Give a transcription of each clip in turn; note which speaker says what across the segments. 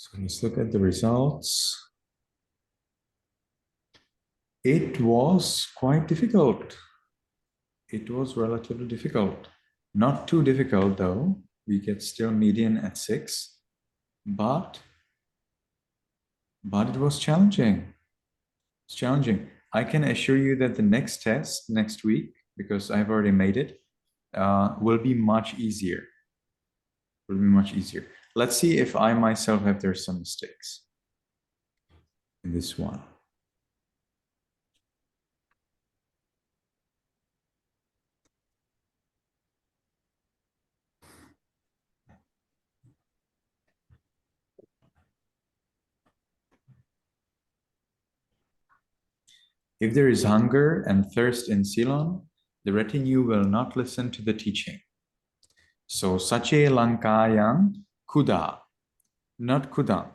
Speaker 1: So let's look at the results. It was quite difficult. It was relatively difficult. Not too difficult though. We get still median at 6, but it was challenging. It's challenging. I can assure you that the next test next week, because I've already made it, will be much easier. Will be much easier. Let's see if I myself have there some mistakes in this one. If there is hunger and thirst in Ceylon, the retinue will not listen to the teaching. So Sache Lankayang Kuda, not Kudam,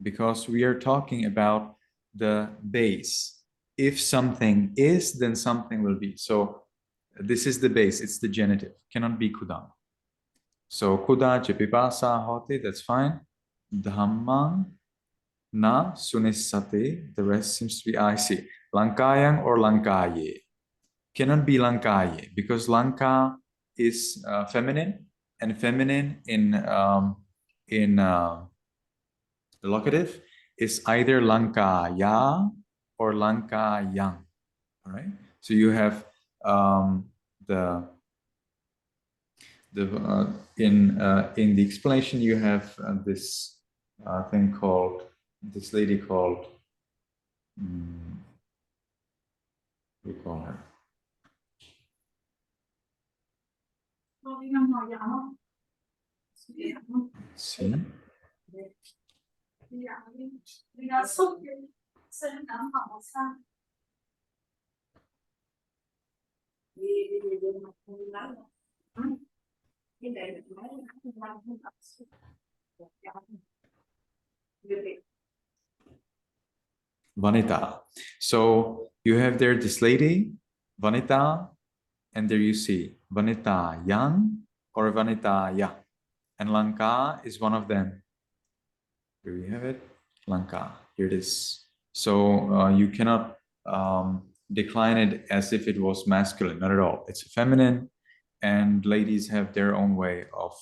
Speaker 1: because we are talking about the base. If something is, then something will be. So this is the base, it's the genitive, cannot be Kudam. So Kuda Chepipasa Hote, that's fine. Dhammang Na Sunissate, the rest seems to be I see. Lankayang or Lankaye. Cannot be Lankaye because Lanka is feminine, and feminine in the locative is either Lankaya or Lankayang. All right. So you have in the explanation you have this thing called this lady called we call her. See? Vanita. So you have there this lady, Vanita, and there you see Vanita Yang or Vanita Ya. And Lanka is one of them. Here we have it, Lanka. Here it is. So you cannot decline it as if it was masculine, not at all. It's feminine, and ladies have their own way of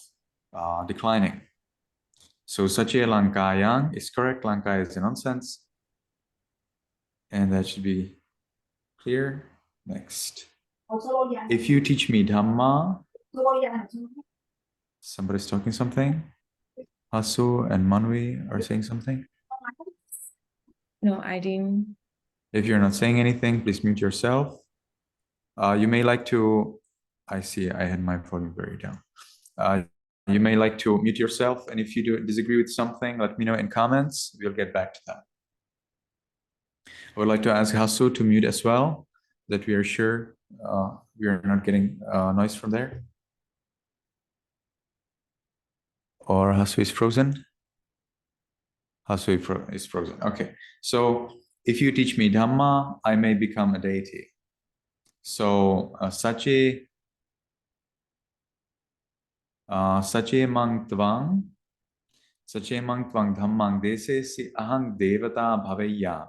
Speaker 1: declining. So Sache Lankayang is correct. Lanka is a nonsense. And that should be clear. Next. If you teach me Dhamma, somebody's talking something. Hasu and Manvi are saying something.
Speaker 2: No, I didn't.
Speaker 1: If you're not saying anything, please mute yourself. You may like to, I see I had my volume very down. You may like to mute yourself, and if you disagree with something, let me know in comments. We'll get back to that. I would like to ask Hasu to mute as well, that we are sure we are not getting noise from there. Or Hasu is frozen? Hasu is frozen. Okay. So if you teach me Dhamma, I may become a deity. So Sache Mang Tvang Dhammang Dese Si Ahang Devata Bhavaya.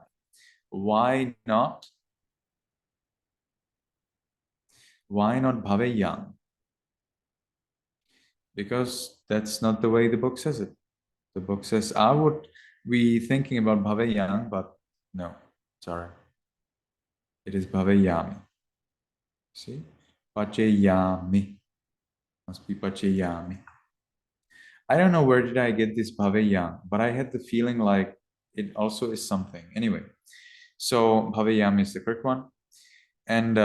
Speaker 1: Why not? Why not Bhavayang? Because that's not the way the book says it. The book says, I would be thinking about Bhavayang, but no, sorry. It is Bhavayami. See? Pacheyami. Must be Pacheyami. I don't know where did I get this Bhavayang, but I had the feeling like it also is something. Anyway, so Bhavayami is the correct one. And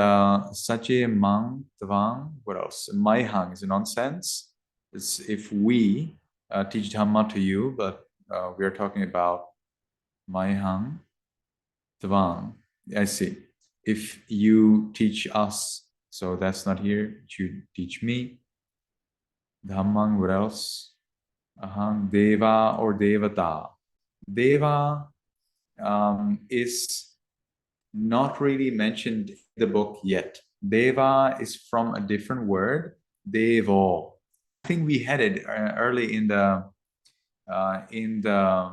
Speaker 1: Sache Mang Tvang, what else? Maihang is a nonsense. It's if we teach Dhamma to you, but we are talking about Maihang Tvang. I see. If you teach us, so that's not here. You teach me. Dhammang, what else? Ahang Deva or Devata. Deva is not really mentioned in the book yet. Deva is from a different word, Devo. I think we had it early in the in the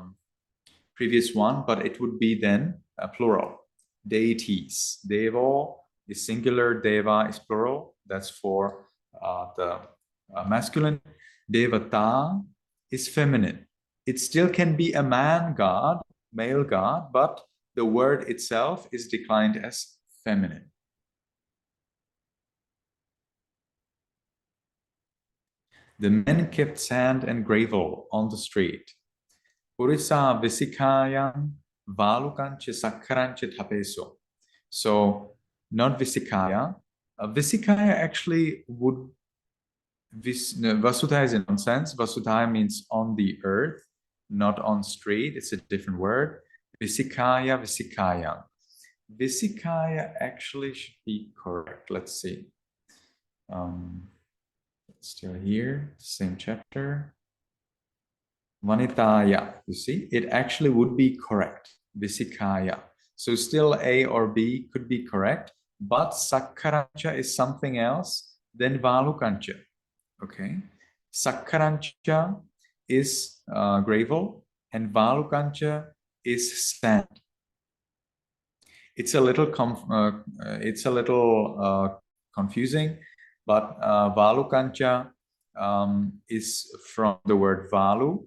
Speaker 1: previous one, but it would be then plural. Deities. Devo is singular, deva is plural. That's for the masculine. Devata is feminine. It still can be a man god, male god, but the word itself is declined as feminine. The men kept sand and gravel on the street. Purisa visikayam valukanche sakkaranche tapeso. So, not visikaya. Visikaya actually would, vasudha is a nonsense. Vasudha means on the earth, not on street. It's a different word. Visikaya, visikayam. Visikaya actually should be correct. Let's see. Still here, same chapter. Vanitaya, you see, it actually would be correct. Visikaya. So still A or B could be correct, but Sakkarancha is something else than Valukancha. Okay. Sakkarancha is gravel and Valukancha is sand. It's a little confusing, but Valukancha is from the word Valu.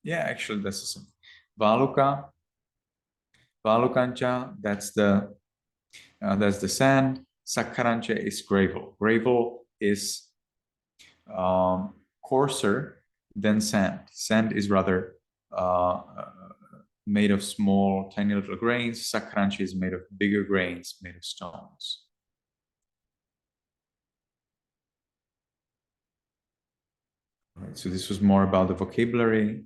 Speaker 1: Yeah, actually, that's the same. Valukancha, that's the sand. Sakkarancha is gravel. Gravel is coarser than sand. Sand is rather made of small, tiny little grains. Sakkarancha is made of bigger grains, made of stones. Right, so this was more about the vocabulary.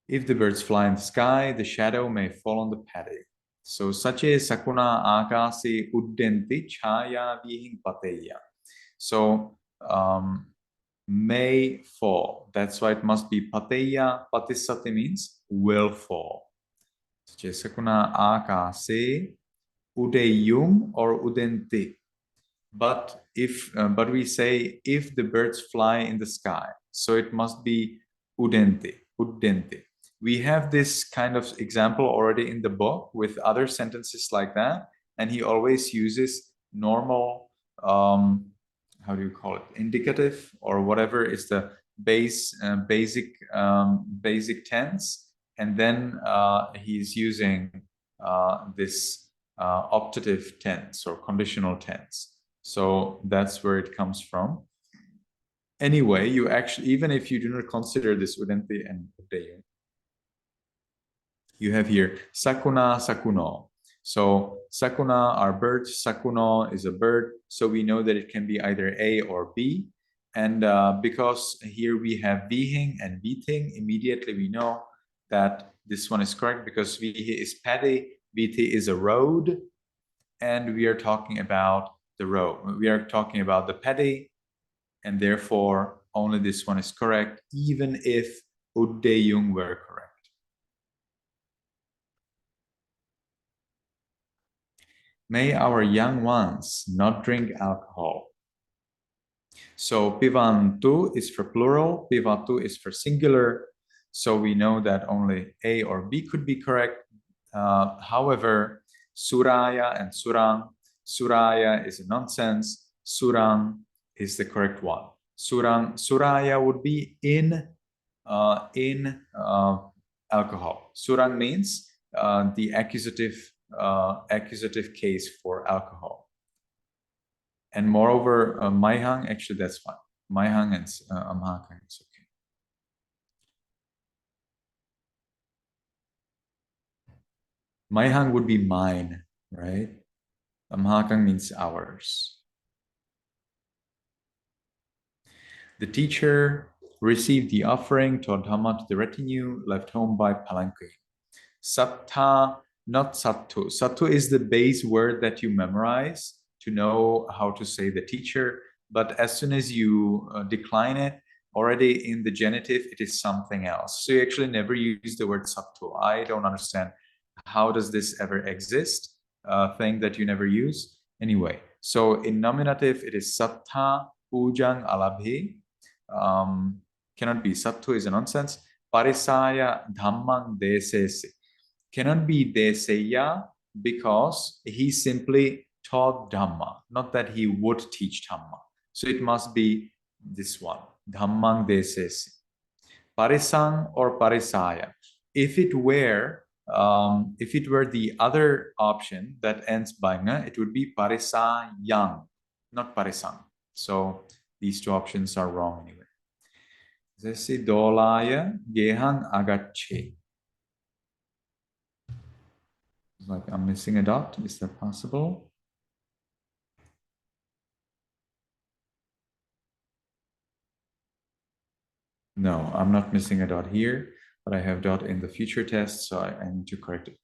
Speaker 1: If the birds fly in the sky, the shadow may fall on the paddy. So, sache sakuna akasi uddenti chaya vihing pateya. So, may fall. That's why it must be pateya. Patisati means will fall. Sache sakuna akasi udeyum or udenti. But but we say if the birds fly in the sky, so it must be udenti. We have this kind of example already in the book with other sentences like that, and he always uses normal, how do you call it, indicative or whatever is the basic tense, and then he's using this optative tense or conditional tense. So that's where it comes from. Anyway, you actually, even if you do not consider this udenti and udeyu, you have here sakuna, sakuno. So sakuna are birds, sakuno is a bird. So we know that it can be either A or B. And because here we have vihing and viting, immediately we know that this one is correct because vihi is paddy, viti is a road, and we are talking about the road. We are talking about the paddy, and therefore only this one is correct, even if uddeyung were correct. May our young ones not drink alcohol. So pivantu is for plural, pivatu is for singular. So we know that only A or B could be correct. However, suraya and surang, suraya is a nonsense, surang is the correct one. Suraya would be in alcohol. Surang means the accusative case for alcohol. And moreover, maihang, actually that's fine. Maihang and amhakang is okay. Maihang would be mine, right? Amhakang means ours. The teacher received the offering, taught Dhamma to the retinue, left home by palanquin. Sattha, not sattu. Sattu is the base word that you memorize to know how to say the teacher. But as soon as you decline it, already in the genitive, it is something else. So you actually never use the word sattu. I don't understand. How does this ever exist? Thing that you never use. Anyway, so in nominative, it is sattha pujang alabhi. Cannot be. Sattva is a nonsense. Parisaya dhammang desese. Cannot be deseya because he simply taught Dhamma, not that he would teach Dhamma. So it must be this one, dhammang desese. Parisang or parisaya. If it were the other option that ends by nga, it would be parisayang, not parisang. So these two options are wrong anyway. Zesi dolaya gehang agache. Like I'm missing a dot. Is that possible? No, I'm not missing a dot here, but I have dot in the future test, so I need to correct it.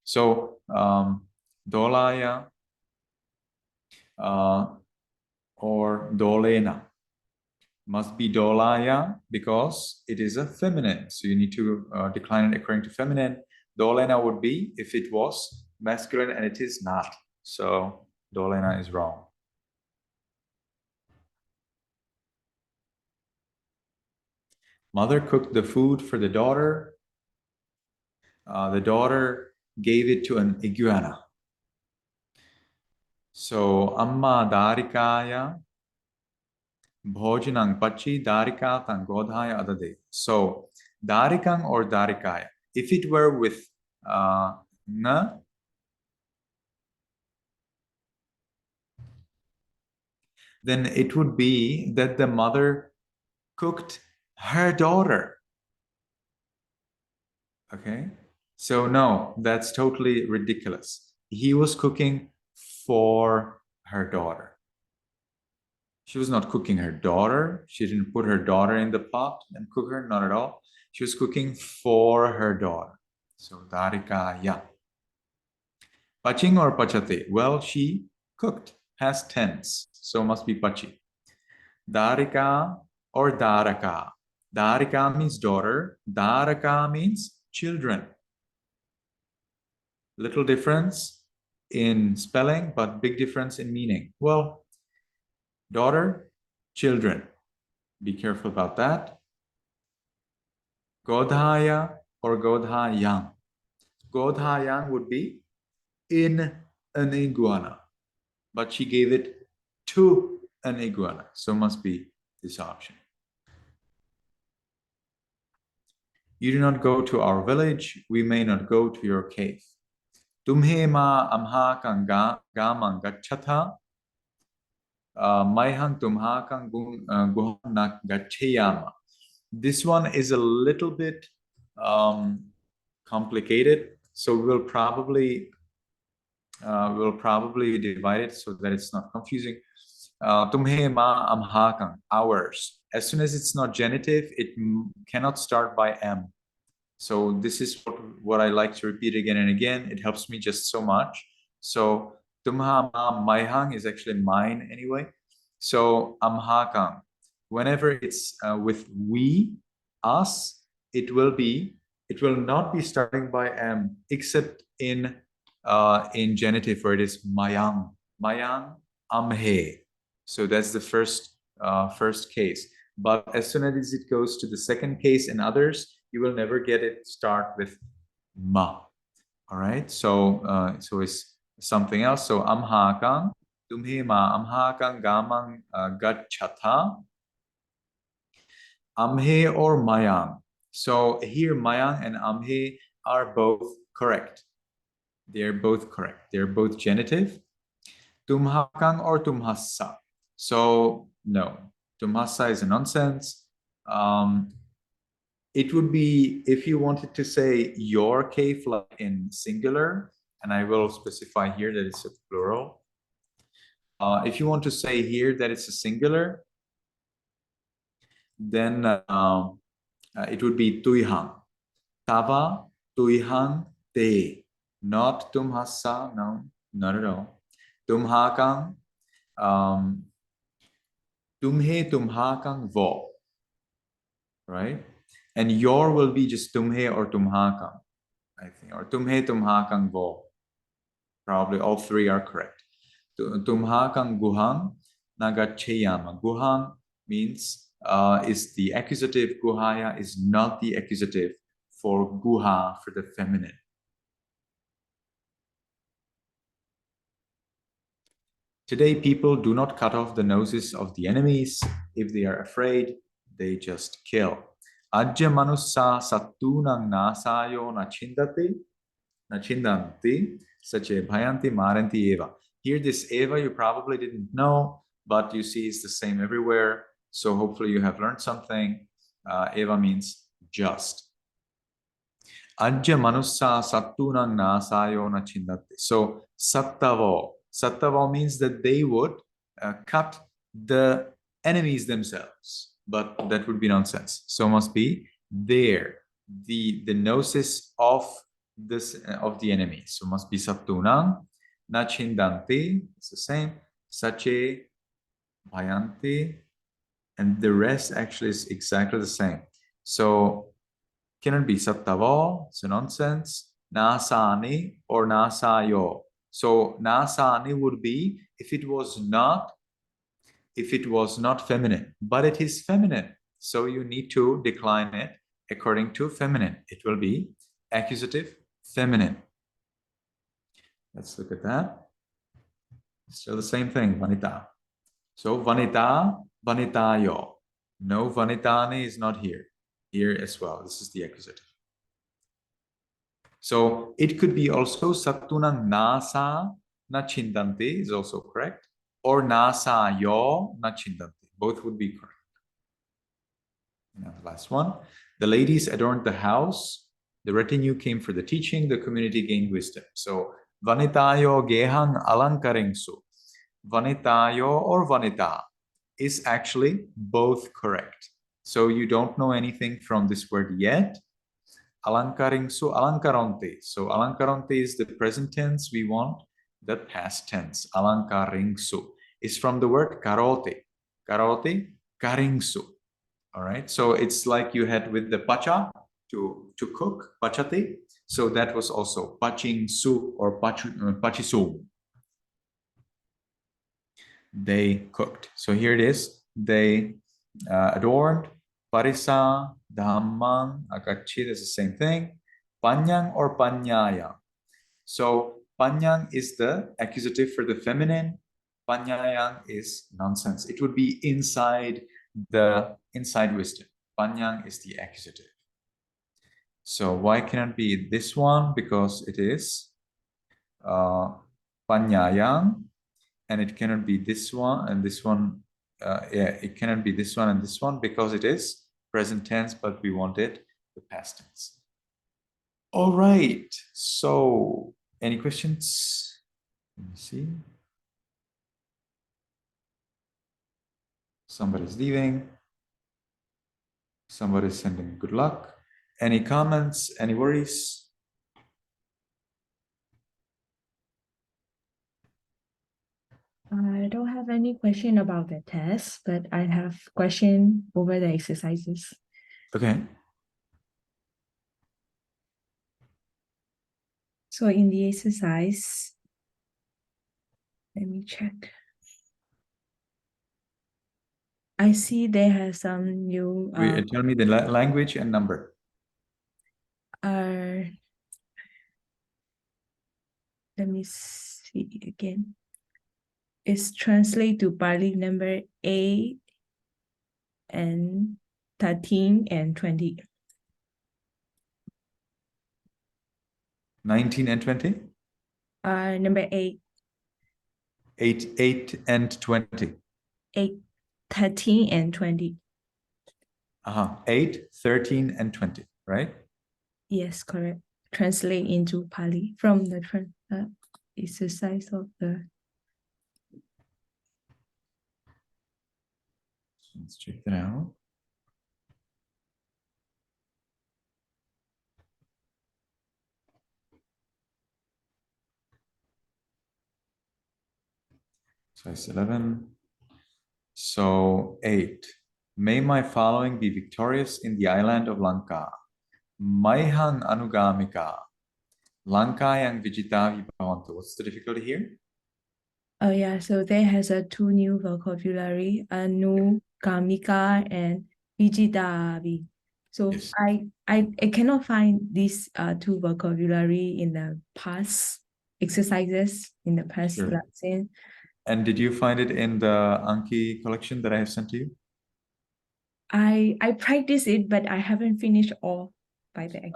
Speaker 1: So dolaya or dolena must be dolaya because it is a feminine. So you need to decline it according to feminine. Dolena would be if it was masculine, and it is not. So dolena is wrong. Mother cooked the food for the daughter. The daughter gave it to an iguana. So amma darikaya bhojanang pachi darikatang godhaya adade. So darikang or darikaya. If it were with na, then it would be that the mother cooked her daughter. Okay, so no, that's totally ridiculous. He was cooking for her daughter. She was not cooking her daughter. She didn't put her daughter in the pot and cook her, not at all. She was cooking for her daughter. So darikaya. Paching or pachate? Well, she cooked, past tense, so must be pachi. Darika or daraka? Darika means daughter. Daraka means children. Little difference in spelling, but big difference in meaning. Well, daughter, children. Be careful about that. Godhaya or godhayang. Godhayang would be in an iguana, but she gave it to an iguana, so must be this option. You do not go to our village, we may not go to your cave. Tumhe ma amha kang gamang gachatha, maihang tumha kang guhanak gacheyama. This one is a little bit complicated, so we'll probably divide it so that it's not confusing. Tumhe ma amhakang, ours. As soon as it's not genitive, it cannot start by am. So this is what I like to repeat again and again. It helps me just so much. So tumha ma maihang is actually mine anyway. So amhakang, whenever it's with we, us, it will not be starting by am, except in genitive where it is mayang, amhe. So that's the first case. But as soon as it goes to the second case and others, you will never get it start with ma. All right. So it's something else. So amhakang, tumhe ma amhakang gamang gachatha. Amhe or mayang. So here mayang and amhe are both correct. They're both correct. They're both genitive. Tumhakang or tumhassa. So no, tumhassa is a nonsense. It would be if you wanted to say your cave like in singular, and I will specify here that it's a plural. If you want to say here that it's a singular, then it would be tuihang. Tava tuihang te. Not tumhassa, no, not at all. Tumhakang, tumhe tumhakang vo, right? And your will be just tumhe or tumhakang, I think, or tumhe tumhakang vo. Probably all three are correct. Tumhakang guhang nagacheyama. Guhang means is the accusative. Guhaya is not the accusative for guha for the feminine. Today, people do not cut off the noses of the enemies. If they are afraid, they just kill. Ajya manussa sattunang nasayo nachindanti sache bhayanti maranti eva. Here, this eva you probably didn't know, but you see it's the same everywhere. So hopefully you have learned something. Eva means just. Ajya manussa sattunang nasayo nachindati. So sattavo. Sattavo means that they would cut the enemies themselves, but that would be nonsense. So must be there, the noses of the enemy. So must be sattunang nachindanti. It's the same. Sache bhayanti, and the rest actually is exactly the same. So cannot be sattavo, it's a nonsense. Nasani or nasayo. So nasani would be if it was not feminine, but it is feminine. So you need to decline it according to feminine. It will be accusative feminine. Let's look at that. Still the same thing, vanita. So vanita, vanitayo. No, vanitani is not here. Here as well. This is the accusative. So it could be also sattunang nasa nachindanti is also correct, or nasa yo nachindanti. Both would be correct. Now the last one. The ladies adorned the house. The retinue came for the teaching. The community gained wisdom. So vanitayo gehang alankaringsu. Vanitayo or vanita is actually both correct. So you don't know anything from this word yet. Alankaringsu alankaronte. So alankaronte is the present tense. We want the past tense. Alankaringsu is from the word karote. Karote, karingsu. All right. So it's like you had with the pacha to cook, pachate. So that was also pachingsu or pachisum. They cooked. So here it is. They adorned. Parisa, dhammang, akachit is the same thing. Panyang or panyaya. So panyang is the accusative for the feminine. Panyayang is nonsense. It would be inside wisdom. Panyang is the accusative. So why cannot be this one? Because it is panyayang. And it cannot be this one and this one. It cannot be this one and this one because it is present tense, but we wanted the past tense. All right. So, any questions? Let me see. Somebody's leaving. Somebody's sending good luck. Any comments? Any worries?
Speaker 2: I don't have any question about the test, but I have question over the exercises.
Speaker 1: Okay.
Speaker 2: So in the exercise, let me check. I see there has some new.
Speaker 1: Tell me the language and number.
Speaker 2: Let me see again. It's translate to Pali number 8 and 13 and 20.
Speaker 1: 19 and 20?
Speaker 2: Number 8.
Speaker 1: 8 and 20.
Speaker 2: 8, 13 and 20.
Speaker 1: 8, 13 and 20, right?
Speaker 2: Yes, correct. Translate into Pali from the exercise of the.
Speaker 1: Let's check that out. Size 11. So 8. May my following be victorious in the island of Lanka. Maihang anugamika. Lankayang vijita vibhavantu. What's the difficulty here?
Speaker 2: Oh yeah, so there has a 2 new vocabulary. Anu Kamika and Vijitavi. So
Speaker 1: Yes.
Speaker 2: I cannot find these two vocabulary in the past exercises in the past
Speaker 1: Sure.
Speaker 2: lesson.
Speaker 1: And did you find it in the Anki collection that I have sent to you?
Speaker 2: I practice it, but I haven't finished all by the end.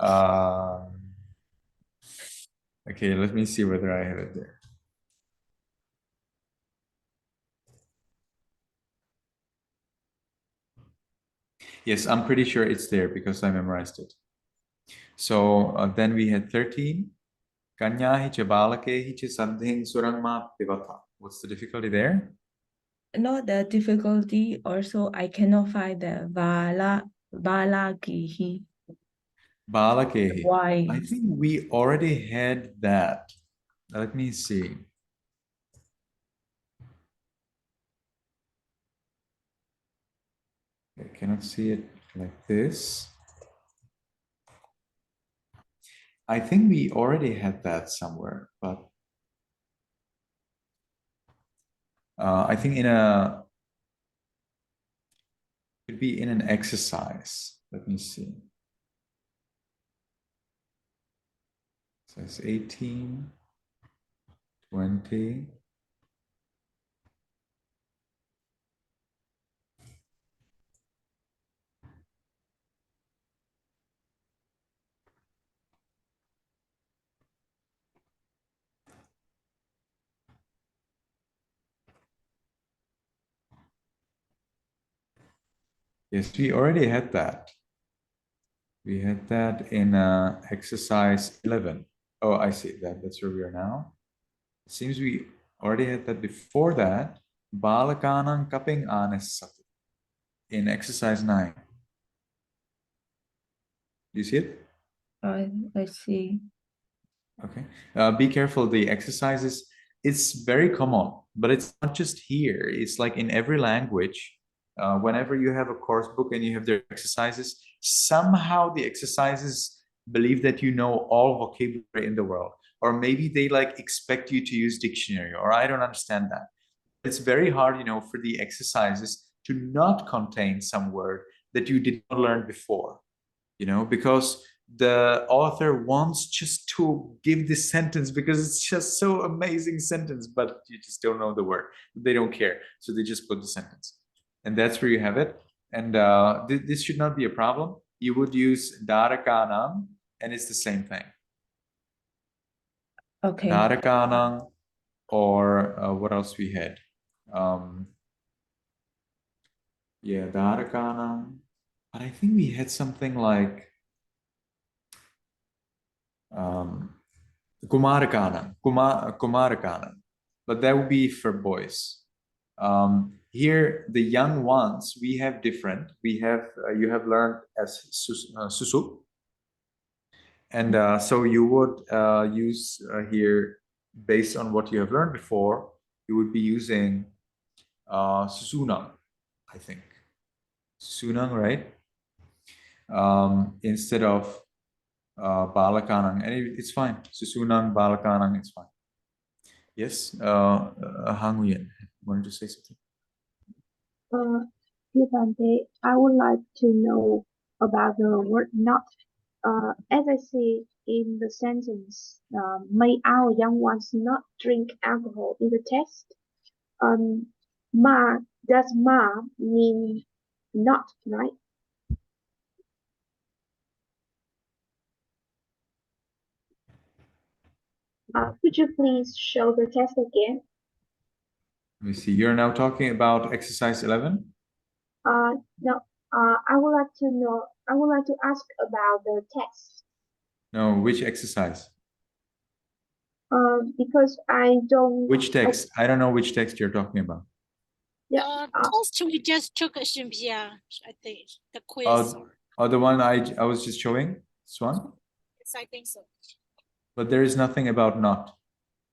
Speaker 1: Okay, let me see whether I have it there. Yes, I'm pretty sure it's there because I memorized it. So then we had 13. Kanyahi cha balakehi cha saddhin surangma pivata. What's the difficulty there?
Speaker 2: Not the difficulty, also I cannot find the balakihi.
Speaker 1: Balakehi.
Speaker 2: Why?
Speaker 1: I think we already had that. Let me see. I cannot see it like this. I think we already had that somewhere, but I think could be in an exercise. Let me see. So it's 18, 20. Yes, we already had that. We had that in exercise 11. Oh, I see that. That's where we are now. It seems we already had that before that. Balakanang kaping anesati in exercise 9. Do you see it?
Speaker 2: I see.
Speaker 1: Okay. Be careful. The exercises, it's very common, but it's not just here. It's like in every language. Whenever you have a course book and you have their exercises, somehow the exercises believe that you know all vocabulary in the world, or maybe they like expect you to use dictionary, or I don't understand that. It's very hard, for the exercises to not contain some word that you did not learn before, because the author wants just to give this sentence because it's just so amazing sentence, but you just don't know the word. They don't care, so they just put the sentence, and that's where you have it. And this should not be a problem. You would use darakanam, and it's the same thing.
Speaker 2: Okay.
Speaker 1: Darakanam, or what else we had? Yeah, darakanam. But I think we had something like Kumarakana, but that would be for boys. Here, the young ones, we have different. We have, you have learned as susu. And so you would use here, based on what you have learned before, you would be using susunang, I think. Susunang, right? Instead of Balakanang, and it's fine. Susunang, Balakanang, it's fine. Yes, Han Nguyen wanted to say something.
Speaker 3: Bhante, I would like to know about the word not. As I see in the sentence, may our young ones not drink alcohol in the text? Does ma mean not, right? Could you please show the text again?
Speaker 1: Let me see. You're now talking about exercise 11?
Speaker 3: No. I would like to know. I would like to ask about the text.
Speaker 1: No, which exercise?
Speaker 3: Because I don't.
Speaker 1: Which text? I don't know which text you're talking about.
Speaker 3: Yeah.
Speaker 4: Test we just took Olympia, I think, the quiz.
Speaker 1: The one I was just showing? This one?
Speaker 4: Yes, I think so.
Speaker 1: But there is nothing about not.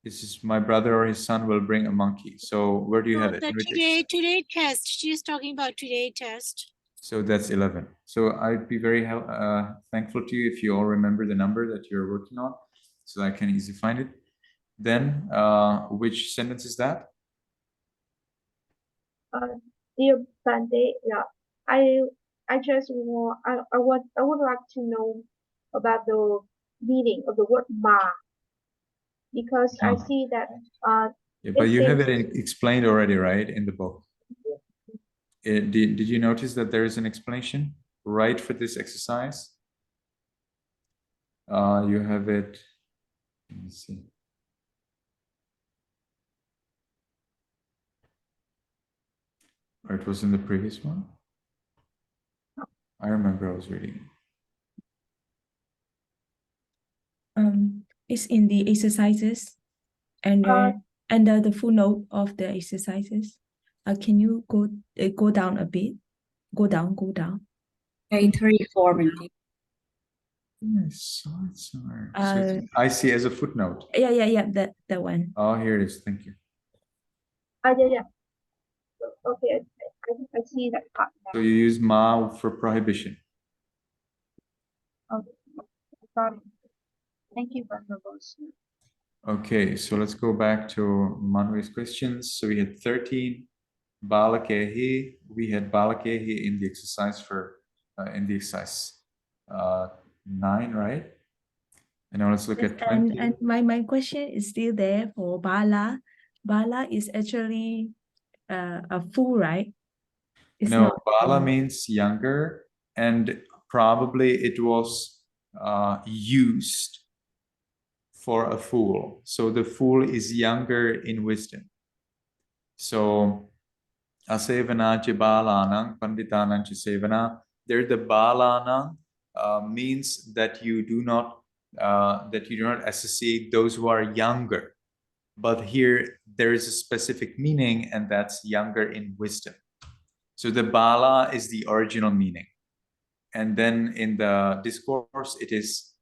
Speaker 1: It's just my brother or his son will bring a monkey. So where do you have it?
Speaker 4: The today test. She's talking about today test.
Speaker 1: So that's 11. So I'd be very thankful to you if you all remember the number that you're working on, so I can easily find it. Then, which sentence is that?
Speaker 3: Dear Bande, yeah, I just want I would like to know about the meaning of the word ma, because I
Speaker 1: Ma.
Speaker 3: see that
Speaker 1: Yeah, but
Speaker 3: it
Speaker 1: you have
Speaker 3: seems
Speaker 1: it explained already, right, in the book. Did you notice that there is an explanation right for this exercise? You have it. Let me see. Or it was in the previous one. I remember I was reading.
Speaker 2: It's in the exercises and under the full note of the exercises. Can you go down a bit? Go down.
Speaker 5: Page 34, Bante.
Speaker 1: I saw it somewhere. So I see as a footnote.
Speaker 2: Yeah, that one.
Speaker 1: Oh, here it is. Thank you.
Speaker 3: yeah. Okay, I see that part
Speaker 1: So
Speaker 3: now.
Speaker 1: you use ma for prohibition.
Speaker 3: Okay, got it. Thank you, Venerable Sir.
Speaker 1: Okay, so let's go back to Manuel's questions. So we had 13 balakehi. We had balakehi in the exercise for in the exercise 9, right? And now let's look at 20.
Speaker 2: And my question is still there for bala. Bala is actually a fool, right? It's
Speaker 1: No,
Speaker 2: not
Speaker 1: bala means younger, and probably it was used for a fool. So the fool is younger in wisdom. So asevana cha balanang panditanang cha sevana. There the balanang means that you do not associate those who are younger. But here there is a specific meaning, and that's younger in wisdom. So the bala is the original meaning. And then in the discourse, it is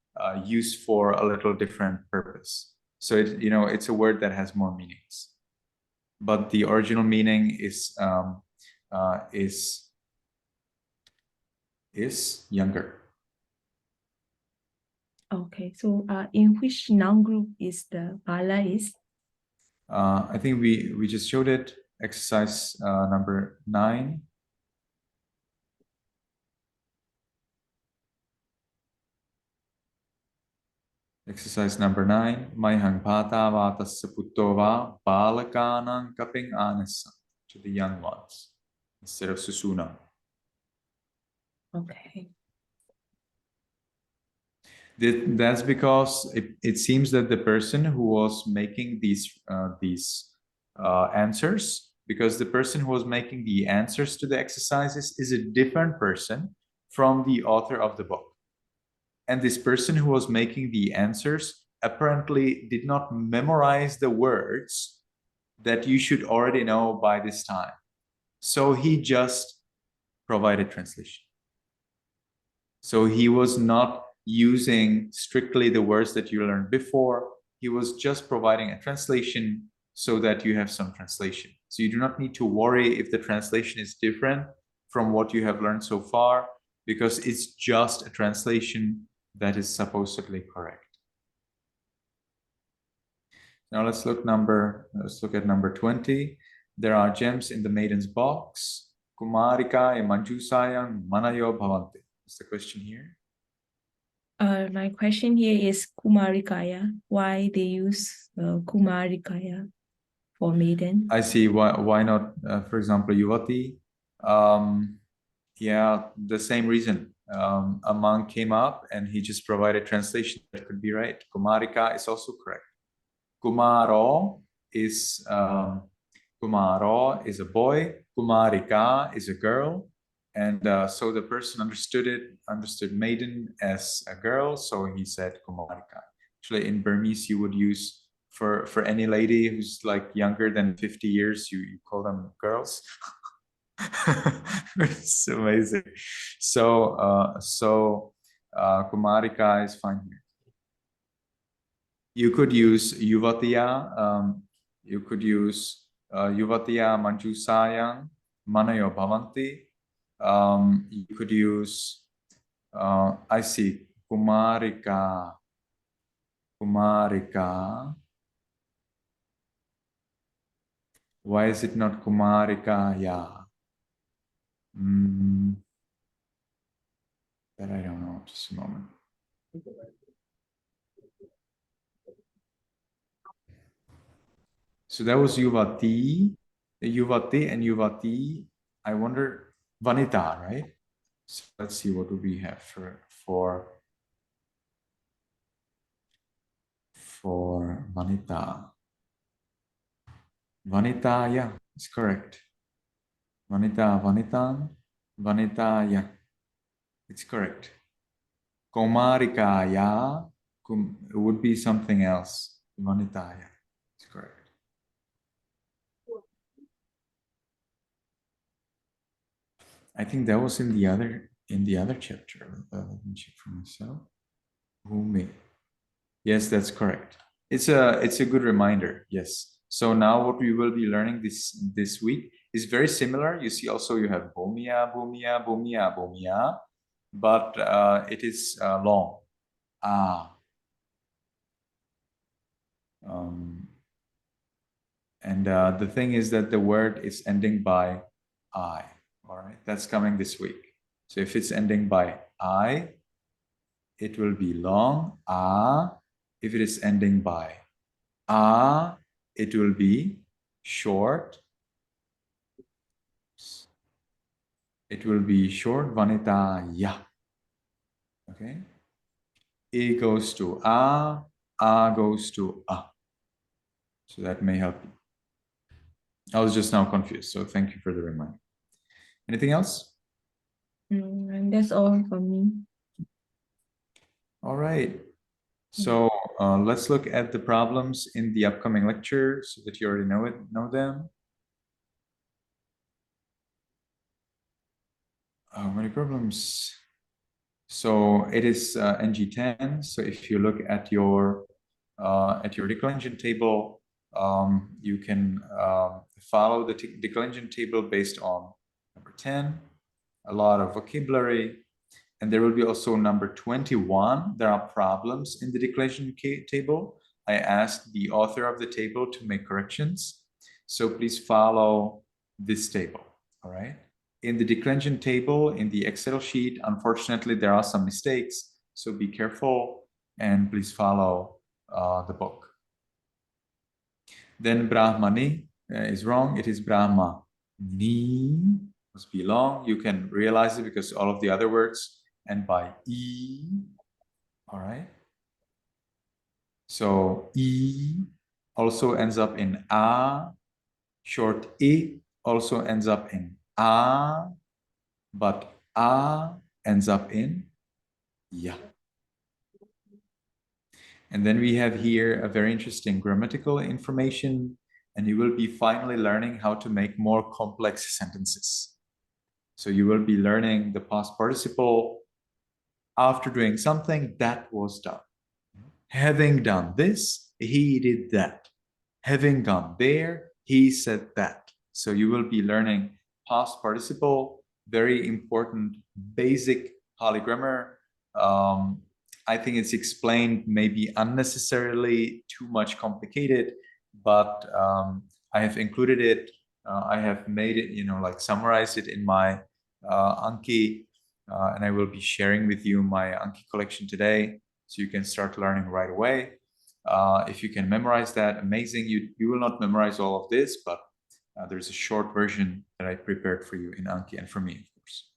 Speaker 1: used for a little different purpose. So it's a word that has more meanings. But the original meaning is younger.
Speaker 2: Okay, so in which noun group is the bala is?
Speaker 1: I think we just showed it. Exercise number 9. Exercise number 9. Maihang pata vatasya puttova balakanang kaping anasa, to the young ones instead of susuna.
Speaker 2: Okay.
Speaker 1: That's because it seems that the person who was making these answers, because the person who was making the answers to the exercises is a different person from the author of the book. And this person who was making the answers apparently did not memorize the words that you should already know by this time. So he just provided translation. So he was not using strictly the words that you learned before. He was just providing a translation so that you have some translation. So you do not need to worry if the translation is different from what you have learned so far, because it's just a translation that is supposedly correct. Now let's look at number 20. There are gems in the maiden's box. Kumarika e manjusayang manayo bhavanti. What's the question here?
Speaker 2: My question here is Kumarikaya. Why they use Kumarikaya for maiden?
Speaker 1: I see. Why not, for example, Yuvati? Yeah, the same reason. A monk came up and he just provided translation that could be right. Kumarika is also correct. Kumaro is a boy. Kumarika is a girl. And so the person understood maiden as a girl, so he said Kumarika. Actually, in Burmese, you would use for any lady who's like younger than 50 years, you call them girls. It's amazing. So Kumarika is fine here. You could use Yuvatiya. You could use Yuvatiya Manjusayang Manayo Bhavanti. You could use, I see, Kumarika. Why is it not Kumarika? Yeah. That I don't know. Just a moment. So that was Yuvati, Yuvati and Yuvati. I wonder, Vanita, right? So let's see what do we have for Vanita. Vanita, yeah, it's correct. Vanita, Vanitan, Vanita, yeah, it's correct. Komarika, yeah, it would be something else. Vanita, yeah, it's correct. I think that was in the other chapter. Let me check for myself. Bhumi. Yes, that's correct. It's a good reminder. Yes. So now what we will be learning this week is very similar. You see, also you have Bhumia, Bhumia, Bhumia, Bhumia, but it is long. And the thing is that the word is ending by I. All right, that's coming this week. So if it's ending by I, it will be long. If it is ending by it will be short. It will be short. Vanita, yeah. Okay. E goes to a goes to a. So that may help you. I was just now confused, so thank you for the reminder. Anything else?
Speaker 2: And that's all for me.
Speaker 1: All right. So let's look at the problems in the upcoming lecture so that you already know them. How many problems? So it is NG10. So if you look at your declension table, you can follow the declension table based on number 10, a lot of vocabulary, and there will be also number 21. There are problems in the declension table. I asked the author of the table to make corrections. So please follow this table, all right? In the declension table, in the Excel sheet, unfortunately, there are some mistakes. So be careful and please follow the book. Then Brahmani is wrong. It is Brahma. Ni must be long. You can realize it because all of the other words end by E. All right. So E also ends up in A. Short E also ends up in A. But A ends up in Ya. And then we have here a very interesting grammatical information, and you will be finally learning how to make more complex sentences. So you will be learning the past participle after doing something that was done. Having done this, he did that. Having gone there, he said that. So you will be learning past participle, very important basic polygrammar. I think it's explained maybe unnecessarily too much complicated, but I have included it. I have made it, like summarized it in my Anki, and I will be sharing with you my Anki collection today, so you can start learning right away. If you can memorize that, amazing. You will not memorize all of this, but there's a short version that I prepared for you in Anki and for me, of course.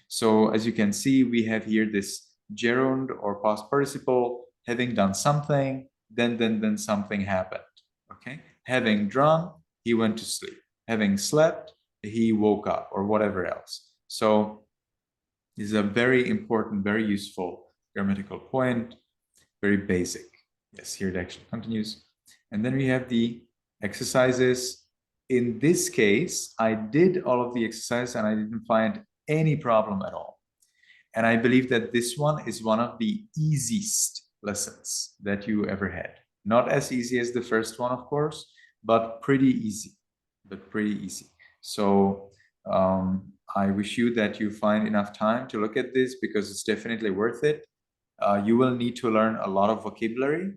Speaker 1: So as you can see, we have here this gerund or past participle, having done something, then something happened. Okay, having drunk, he went to sleep. Having slept, he woke up, or whatever else. So this is a very important, very useful grammatical point, very basic. Yes, here the action continues. And then we have the exercises. In this case, I did all of the exercises and I didn't find any problem at all. And I believe that this one is one of the easiest lessons that you ever had. Not as easy as the first one, of course, but pretty easy. So I wish you that you find enough time to look at this because it's definitely worth it. You will need to learn a lot of vocabulary.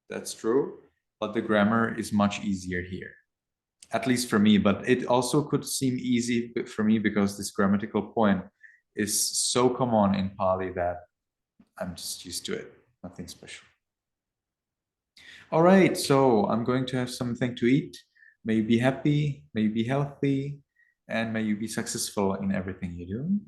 Speaker 1: That's true, but the grammar is much easier here. at least for me, but it also could seem easy for me because this grammatical point is so common in Pali that I'm just used to it, nothing special. All right, so I'm going to have something to eat. May you be happy, may you be healthy, and may you be successful in everything you do.